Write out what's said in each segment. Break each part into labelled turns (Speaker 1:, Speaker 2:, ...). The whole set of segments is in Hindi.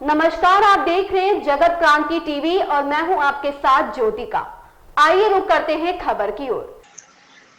Speaker 1: नमस्कार, आप देख रहे हैं जगत क्रांति टीवी और मैं हूं आपके साथ ज्योतिका। आइए रुक करते हैं खबर की ओर।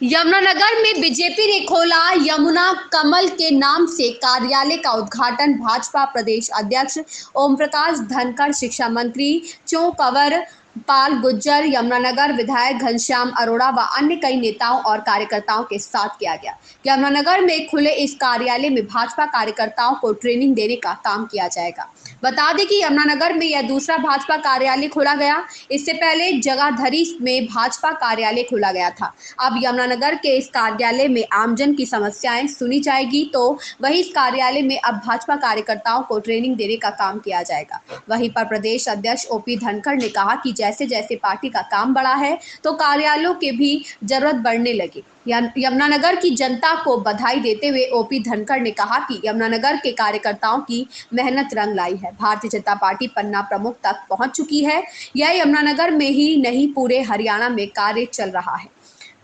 Speaker 2: यमुनानगर में बीजेपी ने खोला यमुना कमल के नाम से कार्यालय का उद्घाटन। भाजपा प्रदेश अध्यक्ष ओम प्रकाश धनखड़, शिक्षा मंत्री चौकंवर पाल गुर्जर, यमुनानगर विधायक घनश्याम अरोड़ा व अन्य कई नेताओं और कार्यकर्ताओं के साथ किया गया। यमुनानगर में खुले इस कार्यालय में भाजपा कार्यकर्ताओं को ट्रेनिंग देने का काम किया जाएगा। बता दें कि यमुनानगर में यह दूसरा भाजपा कार्यालय खोला गया। इससे पहले जगाधरी में भाजपा कार्यालय खोला गया था। अब यमुनानगर के इस कार्यालय में आमजन की समस्याएं सुनी जाएगी, तो वहीं इस कार्यालय में अब भाजपा कार्यकर्ताओं को ट्रेनिंग देने का काम किया जाएगा। वहीं पर प्रदेश अध्यक्ष ओपी धनखड़ ने कहा कि जैसे जैसे पार्टी का काम बढ़ा है तो कार्यालयों की भी जरूरत बढ़ने लगी। यमुनानगर की जनता को बधाई देते हुए ओपी धनखड़ ने कहा कि यमुनानगर के कार्यकर्ताओं की मेहनत रंग लाई है। भारतीय जनता पार्टी पन्ना प्रमुख तक पहुंच चुकी है। यह यमुनानगर में ही नहीं, पूरे हरियाणा में कार्य चल रहा है।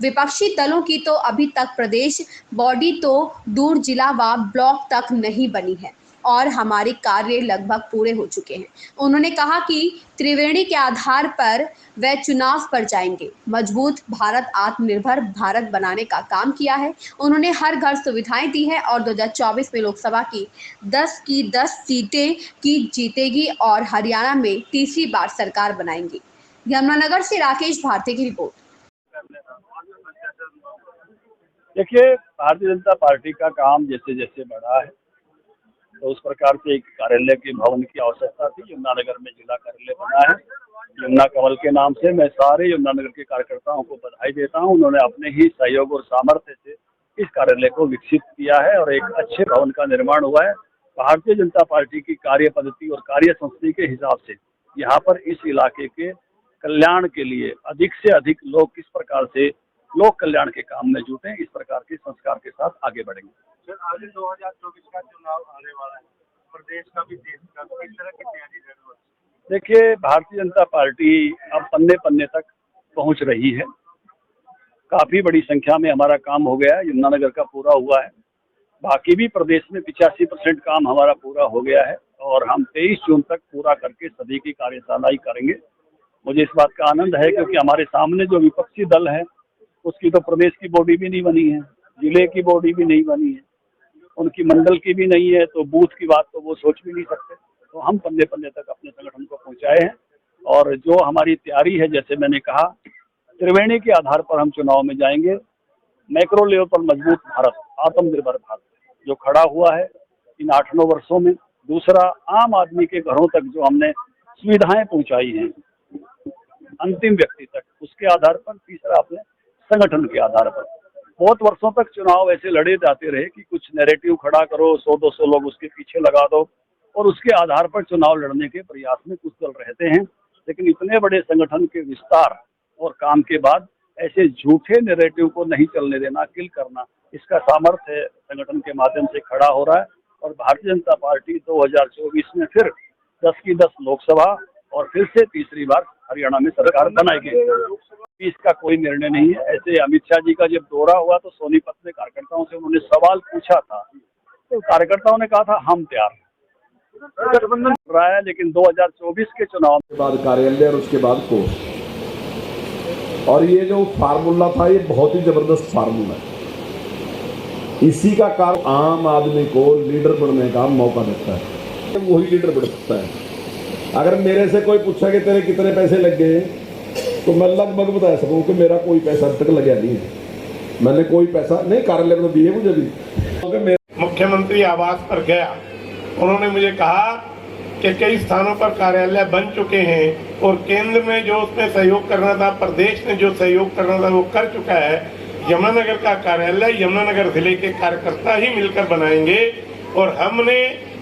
Speaker 2: विपक्षी दलों की तो अभी तक प्रदेश बॉडी तो दूर, जिला व ब्लॉक तक नहीं बनी है और हमारे कार्य लगभग पूरे हो चुके हैं। उन्होंने कहा कि त्रिवेणी के आधार पर वे चुनाव पर जाएंगे। मजबूत भारत, आत्मनिर्भर भारत बनाने का काम किया है। उन्होंने हर घर सुविधाएं दी है और 2024 में लोकसभा की 10 सीटें की जीतेगी और हरियाणा में तीसरी बार सरकार बनाएंगी। यमुनानगर से राकेश भारती की रिपोर्ट।
Speaker 3: देखिए, भारतीय जनता पार्टी का काम जैसे जैसे बढ़ा है तो उस प्रकार से एक कार्यालय के भवन की आवश्यकता थी। यमुनानगर में जिला कार्यालय बना है यमुना कमल के नाम से। मैं सारे यमुनानगर के कार्यकर्ताओं को बधाई देता हूं। उन्होंने अपने ही सहयोग और सामर्थ्य से इस कार्यालय को विकसित किया है और एक अच्छे भवन का निर्माण हुआ है। भारतीय जनता पार्टी की कार्य पद्धति और कार्य संस्कृति के हिसाब से यहाँ पर इस इलाके के कल्याण के लिए अधिक से अधिक लोग किस प्रकार से लोक कल्याण के काम में जुटे, इस प्रकार के संस्कार के साथ आगे बढ़ेंगे।
Speaker 4: सर, आगे 2024 का चुनाव आने वाला है, प्रदेश का भी, देश का, किस तरह की तैयारी जरूरत है?
Speaker 3: देखिए, भारतीय जनता पार्टी अब पन्ने पन्ने तक पहुंच रही है। काफी बड़ी संख्या में हमारा काम हो गया है, यमुनानगर का पूरा हुआ है। बाकी भी प्रदेश में 85% काम हमारा पूरा हो गया है और हम 23 जून तक पूरा करके सभी की कार्यशाला ही करेंगे। मुझे इस बात का आनंद है क्योंकि हमारे सामने जो विपक्षी दल है उसकी तो प्रदेश की बॉडी भी नहीं बनी है, जिले की बॉडी भी नहीं बनी है, उनकी मंडल की भी नहीं है, तो बूथ की बात तो वो सोच भी नहीं सकते। तो हम पन्ने पन्ने तक अपने संगठन को पहुंचाए हैं और जो हमारी तैयारी है, जैसे मैंने कहा, त्रिवेणी के आधार पर हम चुनाव में जाएंगे। मैक्रो लेवल पर मजबूत भारत, आत्मनिर्भर भारत जो खड़ा हुआ है इन 8-9 वर्षों में। दूसरा, आम आदमी के घरों तक जो हमने सुविधाएं पहुंचाई हैं अंतिम व्यक्ति तक, उसके आधार पर। तीसरा, अपने संगठन के आधार पर। बहुत वर्षों तक चुनाव ऐसे लड़े जाते रहे कि कुछ नैरेटिव खड़ा करो, 100-200 लोग उसके पीछे लगा दो और उसके आधार पर चुनाव लड़ने के प्रयास में कुछ दल रहते हैं। लेकिन इतने बड़े संगठन के विस्तार और काम के बाद ऐसे झूठे नैरेटिव को नहीं चलने देना, किल करना, इसका सामर्थ्य संगठन के माध्यम से खड़ा हो रहा है। और भारतीय जनता पार्टी 2024 में फिर 10 की 10 लोकसभा और फिर से तीसरी बार हरियाणा में सरकार बनाएगी। इसका कोई निर्णय नहीं है। ऐसे अमित शाह जी का जब दौरा हुआ तो सोनीपत में कार्यकर्ताओं से उन्होंने सवाल पूछा था, तो कार्यकर्ताओं ने कहा था हम तैयार हैं। गठबंधन रहा है, लेकिन 2024 के चुनाव
Speaker 5: के बाद कार्यालय और उसके बाद कोर्ट, और ये जो फार्मूला था ये बहुत ही जबरदस्त फार्मूला है। इसी का कारण आम आदमी को लीडर बनने का मौका देता है, वही लीडर बन सकता है। अगर मेरे से कोई पूछा कि तेरे कितने पैसे लग गए, तो मैं लगभग बता सकूं कि मेरा कोई पैसा अब तक लगा नहीं है। मैंने कोई पैसा नहीं, कार्यालय में दिए मुझे भी।
Speaker 4: मुख्यमंत्री आवास पर गया, उन्होंने मुझे कहा कि कई स्थानों पर कार्यालय बन चुके हैं और केंद्र में जो उसमें सहयोग करना था, प्रदेश ने जो सहयोग करना था वो कर चुका है। यमुनानगर का कार्यालय यमुनानगर जिले के कार्यकर्ता ही मिलकर बनाएंगे और हमने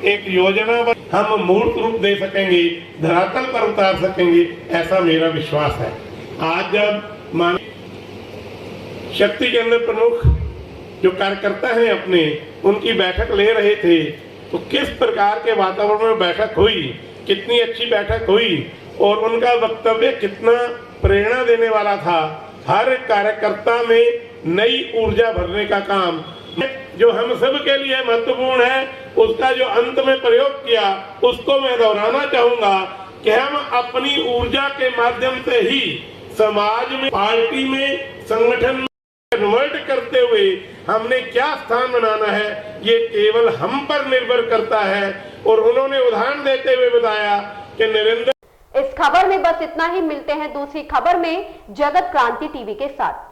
Speaker 4: एक योजना हम मूर्त रूप दे सकेंगे, धरातल पर उतार सकेंगे, ऐसा मेरा विश्वास है। आज जब माननीय शक्ति केंद्र प्रमुख जो कार्यकर्ता हैं अपने, उनकी बैठक ले रहे थे, तो किस प्रकार के वातावरण में बैठक हुई, कितनी अच्छी बैठक हुई और उनका वक्तव्य कितना प्रेरणा देने वाला था। हर कार्यकर्ता में नई ऊर्जा भरने का काम जो हम सब के लिए महत्वपूर्ण है, उसका जो अंत में प्रयोग किया उसको मैं दोहराना चाहूंगा कि हम अपनी ऊर्जा के माध्यम से ही समाज में, पार्टी में, संगठन में कन्वर्ट करते हुए हमने क्या स्थान बनाना है, ये केवल हम पर निर्भर करता है। और उन्होंने उदाहरण देते हुए बताया कि नरेंद्र।
Speaker 1: इस खबर में बस इतना ही। मिलते हैं दूसरी खबर में जगत क्रांति टीवी के साथ।